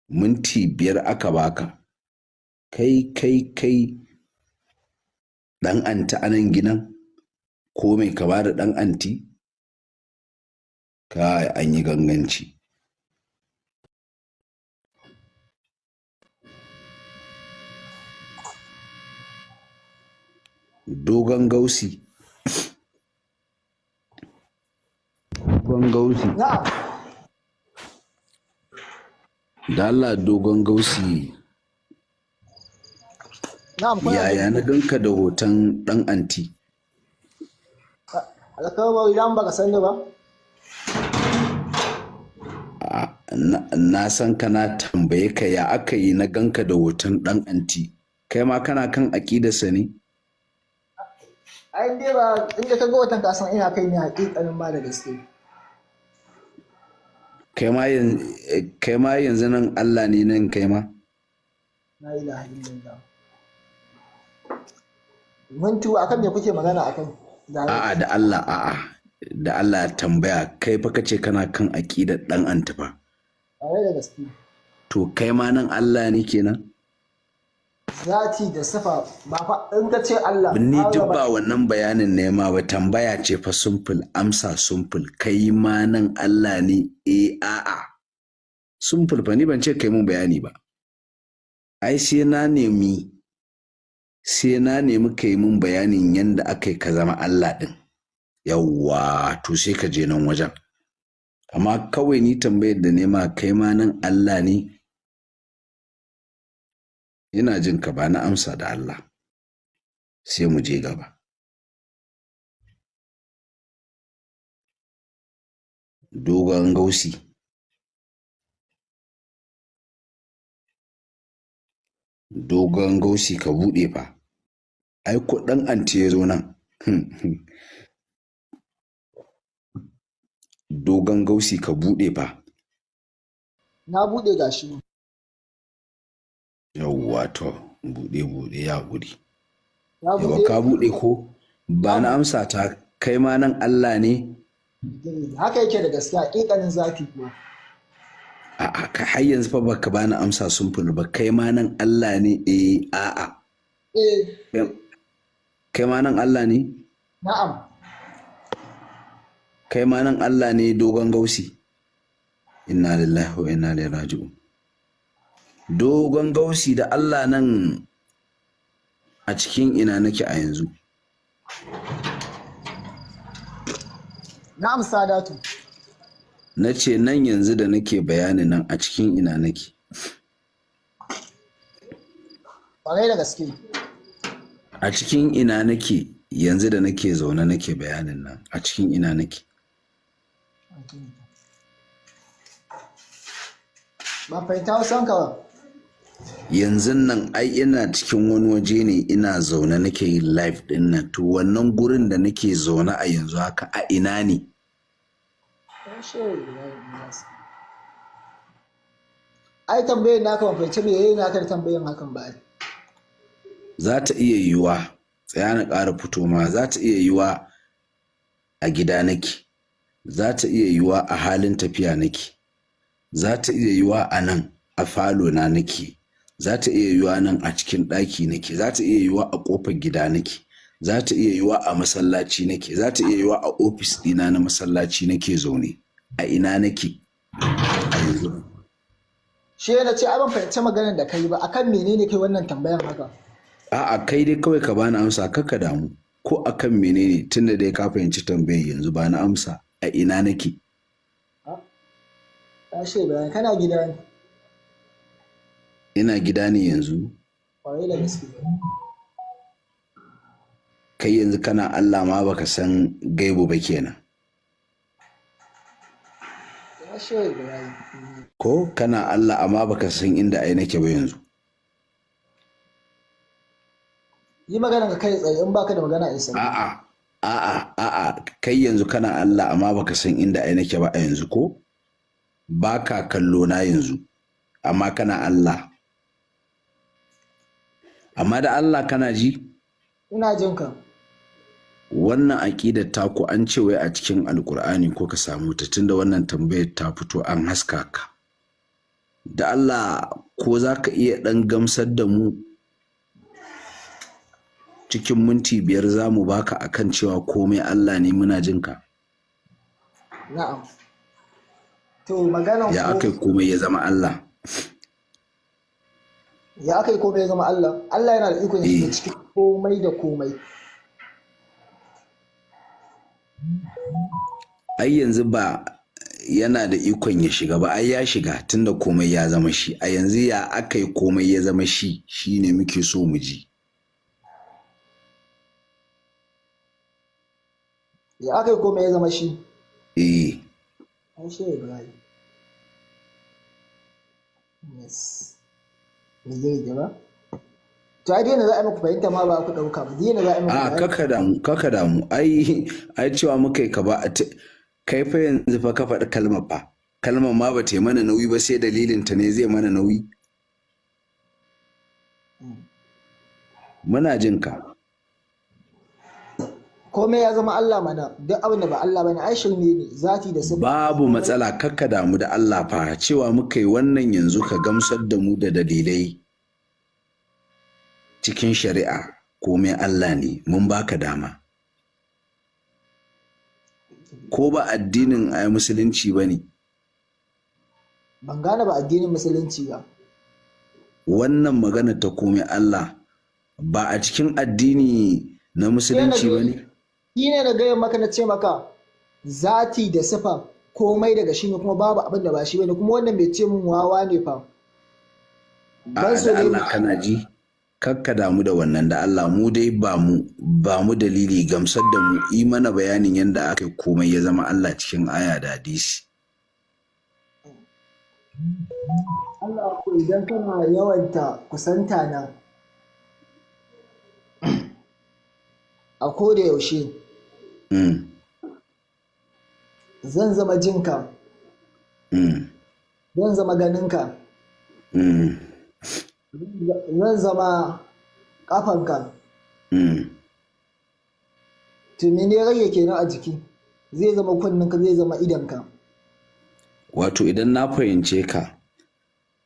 minti 5 aka baka. Kai ɗan anti anan gidan ko mai ka bada ɗan anti? Kai an yi ganganci. Dogon gausi. Dogon gausi. Na'am. Da Allah dogon gausi. Na'am, Yaya na ganka da hoton ɗan anti? Alkawar idan baka sani ba? Na san ka, na tambaye ka ya aka yi na ganka da hoton ɗan anti. Kai ma kana kan aƙidarsa ne? Ai dai ba inda ka ga watan ka san ina kai ne haƙiƙanin ma da gaske. Kai ma yanzu nan Allah ne nan kai ma? La ilaha illallah. Mantu akan me kuke magana akan? A'a da Allah, a'a da Allah tambaya, kai fa kace kana kan aƙidar ɗan anti fa. Ai da gaske. To kai ma nan Allah ne kenan? Zati da sifa ba fa in ka ce Allah. Ni duk ba wannan bayanin ne ma ba, tambaya ce fa simple, amsa simple. Kai ma nan Allah ne? A'a. Simple fa, ni ban ce kai mun bayani ba. Ai sai na nemi kai mun bayanin yanda aka yi ka zama Allah ɗin. Yawwa, to sai ka je nan wajen. Amma kawai ni tambayar da nema kai ma nan Allah ne? Ina jin ka ba na amsa da Allah. Sai mu je gaba. Dogon gausi. Dogon gausi ka buɗe fa. Ai ko ɗan anti ya zo nan. Dogon gausi ka buɗe fa. Na buɗe gashi. Yawwa to buɗe ya guri. Yawa ka buɗe ko? Ba na amsa ta, kai ma nan Allah ne? Haka yake da gaskiya, haƙiƙanin zafi kuwa. A'a, ka har yanzu fa baka bani amsa simple ba. Kai ma nan Allah ne? A'a. Kai ma nan Allah ne? Na'am. Kai ma nan Allah ne dogon gausi? Inna lillahi wa inna ilaihi raji'un. Dogon gausi da Allah nan a cikin ina nake a yanzu? Na'am Sadatu. Na ce nan yanzu da nake bayani nan a cikin ina nake? Ƙwarai da gaske. A cikin ina nake yanzu da nake zaune nake bayanin nan? A cikin ina nake? Ba fahimta wasan ka ba. Yanzu nan ai ina cikin wani waje ne, ina zaune nake yin live din nan. To wannan gurin da nake zaune a yanzu haka a ina ne? Ai tambayar naka ban fahimci me yayi naka da tambayin hakan ba. Za ta iya yiwuwa, tsaya na ƙara fito ma, za ta iya yiwuwa a gida nake, za ta iya yiwuwa a halin tafiya nake, za ta iya yiwuwa a nan a falo na nake, za ta iya yiwuwa nan a cikin ɗaki nake, za ta iya yiwuwa a ƙofar gida nake, za ta iya yiwuwa a masallaci nake, za ta iya yiwuwa a ofis ɗina na masallaci nake zaune. A ina nake a yanzu? Shi na ce ai ban fahimci maganar da kai ba, akan menene kai wannan tambayar haka? A'a, kai dai kawai ka bani amsa, kaka damu. Ko akan menene, tunda dai ka fahimci tambayar yanzu, ba na amsa. A ina nake? Ashe bayan kana gida ne. Ina gida ne yanzu? Ƙwarai da gaske. Kai yanzu kana Allah ma baka san gaibu ba kenan. Ashe bayan. Ko kana Allah amma baka san inda ai nake ba yanzu. Yi magana ka kai tsaye, in baka da magana in sani. A'a, kai yanzu kana Allah amma baka san inda ai nake ba a yanzu ko? Baka kallo na yanzu, amma kana Allah. Amma da Allah kana ji? Ina jin ka. Wannan aƙidar taku an ce wai a cikin Alƙur'ani ko ka samu ta, tunda wannan tambayar ta fito an haska ka. da Allah ko za ka iya ɗan gamsar da mu cikin minti 5 za mu baka akan cewa komai Allah ne, muna jin ka. Na'am. To maganan Ya akai komai ya zama Allah. Ya akai komai ya zama Allah. Allah yana da ikon shiga cikin komai da komai. Ai yanzu ba yana da ikon ya shiga ba, ai ya shiga tunda komai ya zama shi. A yanzu ya akai komai ya zama shi, shine muke so mu ji. Ya akai komai ya zama shi. An shi Ibrahim. Yes. Me zai gaba? To ai dai za a muku fahimta ma ba ku dauka ba. Dai za a muku. Kaka damu. Ai cewa muka yi ka ba kai fa yanzu fa ka faɗi kalmar fa. Kalmar ma ba ta yi mana nauyi ba, sai dalilin ta ne zai mana nauyi. Muna jin ka. Komai ya zama Allah mana, duk abin da ba Allah bane ai shirme ne, zati da sifa. Babu matsala, kakka damu da Allah fa. Cewa muka yi wannan yanzu ka gamsar da mu da dalilai cikin shari'a, komai Allah ne, mun baka dama. Ko ba addinin ai musulunci ba ne? Ban gane ba addinin musulunci ba. Wannan magana ta komai Allah ba a cikin addini na musulunci ba ne? Shi ne da gaya maka na ce maka zati da sifa komai daga shi ne, kuma babu abin da ba shi bane, kuma wannan bai ce mun wawa ne fa. A da Allah kana ji? Kakka damu da wannan, da Allah mu dai ba mu dalili, gamsar da mu, yi mana bayanin yadda aka komai ya zama Allah cikin aya da hadisi. Allah ko idan kana yawanta kusanta na a koda yaushe zan zama jinka, zan zama ganinka, zan zama ƙafanka. Tuni ne rage kenan a jiki, zai zama kunninka, zai zama idanka. Wato idan na fahimce ka,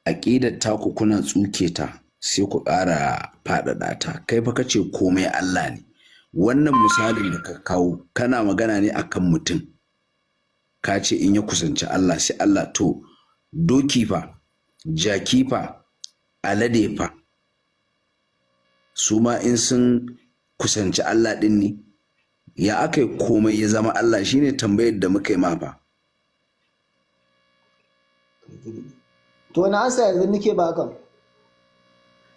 aƙidar taku kuna tsuke ta sai ku ƙara faɗaɗa ta. Kai fa kace komai Allah ne. Wannan misalin da ka kawo kana magana ne akan mutum. Ka ce in ya kusanci Allah sai Allah, to doki fa, jaki fa, alade fa, su ma in sun kusanci Allah ɗin ne? Ya aka yi komai ya zama Allah? Shine tambayar da muka yi ma fa. To na ansa yanzu nake baka.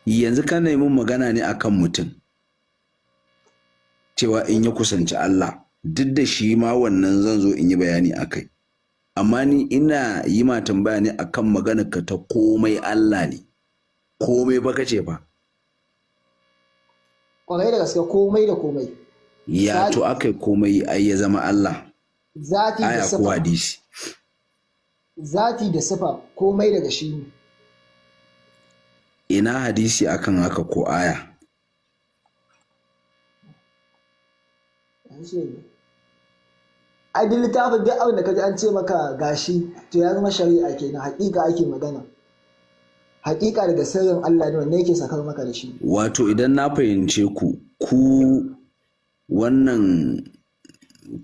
Yanzu kana yi min magana ne akan mutum, cewa in ya kusanci Allah, duk da shi ma wannan zan zo in yi bayani akai. Amma ni ina yi ma tambaya ne akan maganar ka ta komai Allah ne. Komai ba kace fa. Kwarai da gaske komai da komai. Ya to akai komai ai ya zama Allah. Zati da sifa. Aya ko hadisi. Zati da sifa komai daga shi ne. Ina hadisi akan haka ko aya? Ai duk littafin duk abin da kaji an ce maka gashi to ya zama shari'a kenan, haƙiƙa ake magana. Haƙiƙa daga sirrin Allah ne wanda yake sakar maka da shi. Wato idan na fahimce ku wannan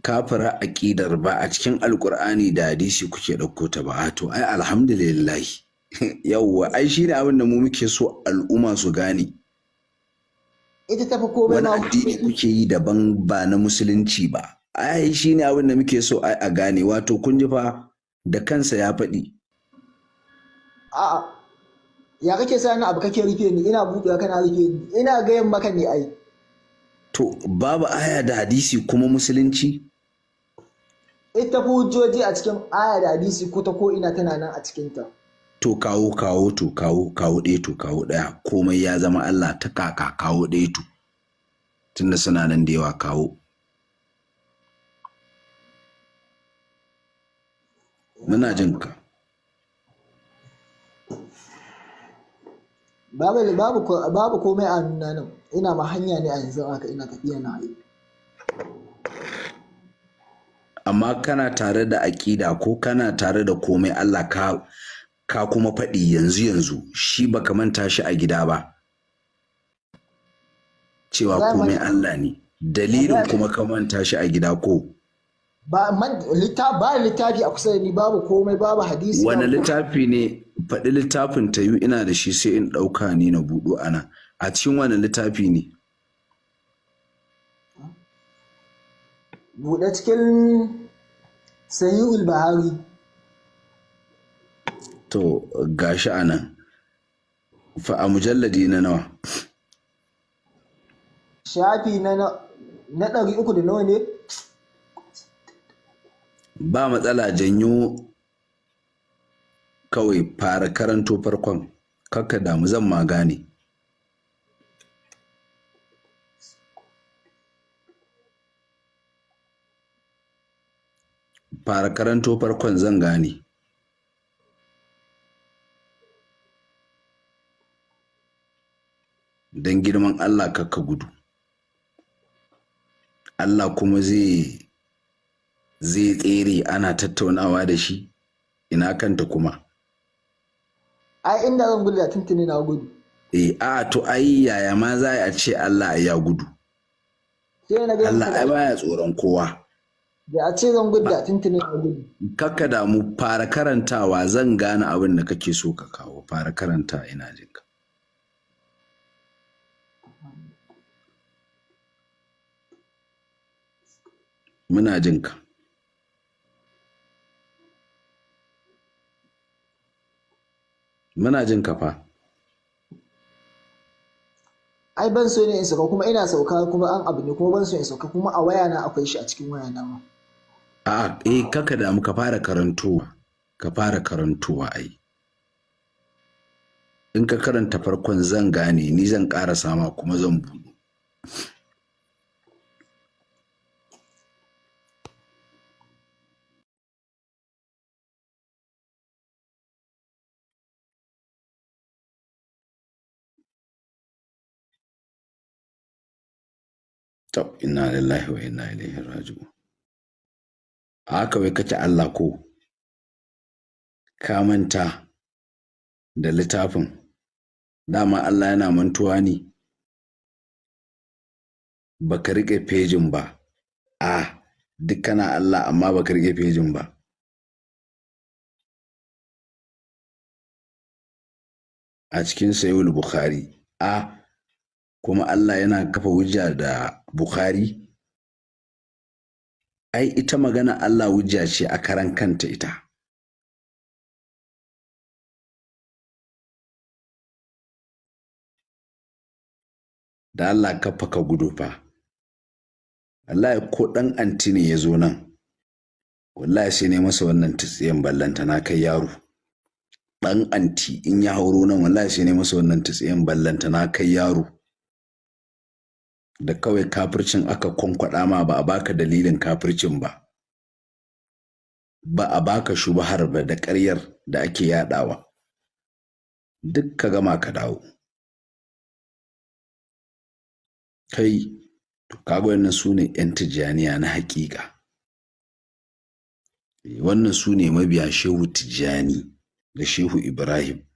kafira aƙidar ba a cikin Alƙur'ani da hadisi kuke ɗauko ta ba. To ai alhamdulillah. Yawwa ai shine abin da mu muke so al'umma su gane. Ita tafi komai ma. Wani addini kuke yi daban ba na musulunci ba. Ai shine abin da muke so ai a gane. Wato kun ji fa da kansa ya faɗi. A'a. Ya kake sani abu kake rufe ni, ina buɗewa kana rufe ni, ina gayan maka ne ai. To babu aya da hadisi kuma musulunci? Ita fi hujjoji a cikin aya da hadisi ko ta ko ina tana nan a cikinta. To kawo ɗaya to kawo ɗaya. Komai ya zama Allah ta kaka kawo ɗaya to. Tunda suna nan da yawa kawo. Muna jin ka. Babu komai a nuna nan, ina ma hanya ne a yanzu haka, ina tafiya na yi. Amma kana tare da aƙida ko kana tare da komai Allah ka ka kuma faɗi yanzu shi baka manta shi a gida ba cewa komai Allah ne, dalilin kuma ka manta shi a gida ko ba littafi a kusa da ni, babu komai, babu hadisi. wani littafi ne? Faɗi littafin, ta yi ina da shi sai in ɗauka ni na buɗo ana. A cikin wani littafi ne? Buɗe cikin Sahihul Buhari. To gashi a nan fa a mujalladi na nawa? Shafi na 300 da nawa ne? Ba matsala, janyo kawai fara karanto farkon, kakka damu zan ma gane. Fara karanto farkon zan gane. Don girman Allah kakka gudu. Allah kuma zai tsere ana tattaunawa da shi, ina kanta kuma. Ai inda zan gudu da tuntuni na gudu. To ai yaya ma za a ce Allah ya gudu? Allah ai baya tsoron kowa. Da a ce zan gudu da tuntuni na gudu. Kakka damu, fara karantawa zan gane abin da kake so ka kawo. Fara karanta, ina jinka. Muna jinka. Muna jin fa. Ai ban so ne in sauka, kuma ina sauka kuma an abu ne, kuma ban so in sauka kuma a waya na akwai shi a cikin waya na ma. Kaka da mu ka fara karantowa ai. In ka karanta farkon zan gane, ni zan ƙara sama kuma zan buɗe. Inna lillahi wa inna ilaihi raji'un. Haka wai kace Allah ko ka manta da littafin? Dama Allah yana mantuwa ne? Baka rike pejin ba. Duk kana Allah amma baka rike pejin ba. A cikin Sahihul Bukhari. Kuma Allah yana kafa hujja da Bukhari? Ai ita magana Allah hujja ce a karan kanta ita. Da Allah kafa ka gudu fa. Wallahi ko ɗan anti ne ya zo nan, wallahi sai ne masa wannan tsiyan ballanta na kai yaro. Ɗan anti in ya hauro nan wallahi sai ne masa wannan tsiyan ballanta na kai yaro. Da kawai kafircin aka kwankwada ma, ba a baka dalilin kafircin ba, ba a baka shubhar ba da ƙaryar da ake yadawa, duk ka gama ka dawo. Kai to kaga wannan su ne 'yan Tijjaniya na haƙiƙa. Wannan su ne mabiya Shehu Tijjani da Shehu Ibrahim.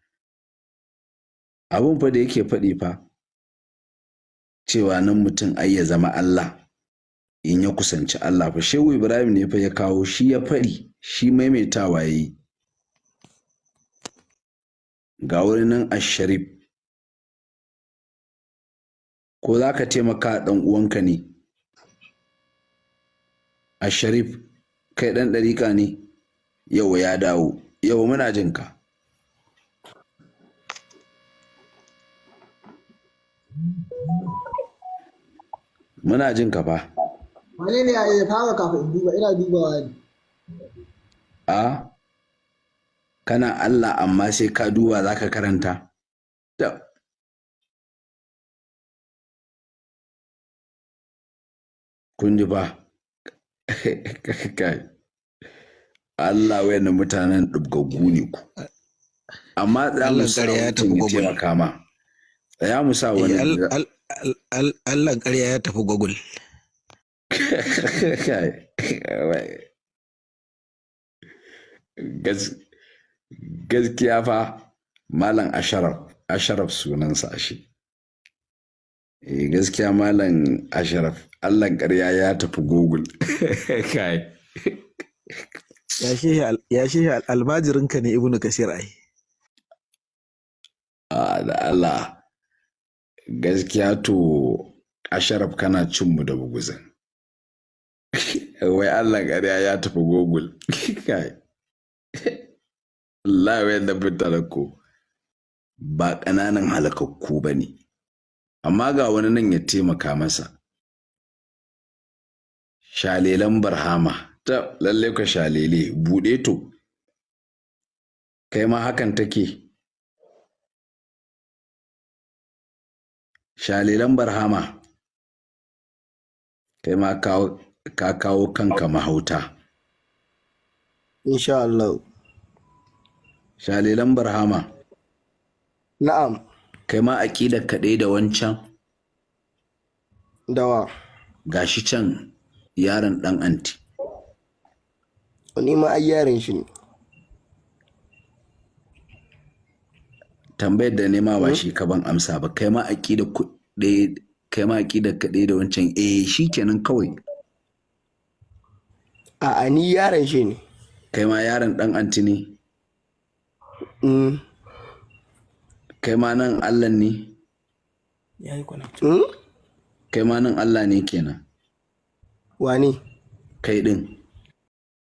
Abin fa da yake faɗi fa cewa nan mutum ai ya zama Allah in ya kusanci Allah fa, Shehu Ibrahim ne fa ya kawo, shi ya faɗi, shi maimaitawa yayi. Ga wani nan Asharif, ko za ka taimaka ɗan uwanka ne? Asharif, kai ɗan ɗariƙa ne? Yau ya dawo, yau muna jin ka. Muna jin ka fa. Wane ne ya fara kafin in duba? Ina dubawa ne. Kana Allah amma sai ka duba za ka karanta? Kun ji ba? Allah wayannan mutanen ɗubgaggu ne ku. Amma za mu sa mutum ya taimaka ma. Tsaya mu sa wani. Allah ƙarya ya tafi Google. gaskiya fa malam asharaf sunansa ashe. Gaskiya malam asharaf Allah ƙarya ya tafi Google. Kai. Ya shehi almajirinka ne Ibnu Kasir ai. Da Allah gaskiya to asharaf kana cin mu da buguzin. Wai Allah ƙarya ya tafi Google. Kai. Allah wai da fitar ko ba ƙananan halakakku ba ne. Amma ga wani nan ya taimaka masa. Shalelan barhama. Ta lalle ka shalele buɗe to. Kai ma hakan take. Shalelan barhama. Kai ma ka kawo kanka mahauta. Insha Allah. Shalelan barhama. Na'am. Kai ma aƙidar kaɗai da wancan. Dawa. Gashi can yaron ɗan anti. Ni ma ai yaron shi ne. Tambayar da nema ba shi ka ban amsa ba. Kai ma aƙidar kaɗai da wancan. Shikenan kawai. A'a ni yaron shi ne. Kai ma yaron ɗan anti ne. Kai ma nan Allah ne? Ya yi kwana. Kai ma nan Allah ne kenan. Wani? Kai ɗin.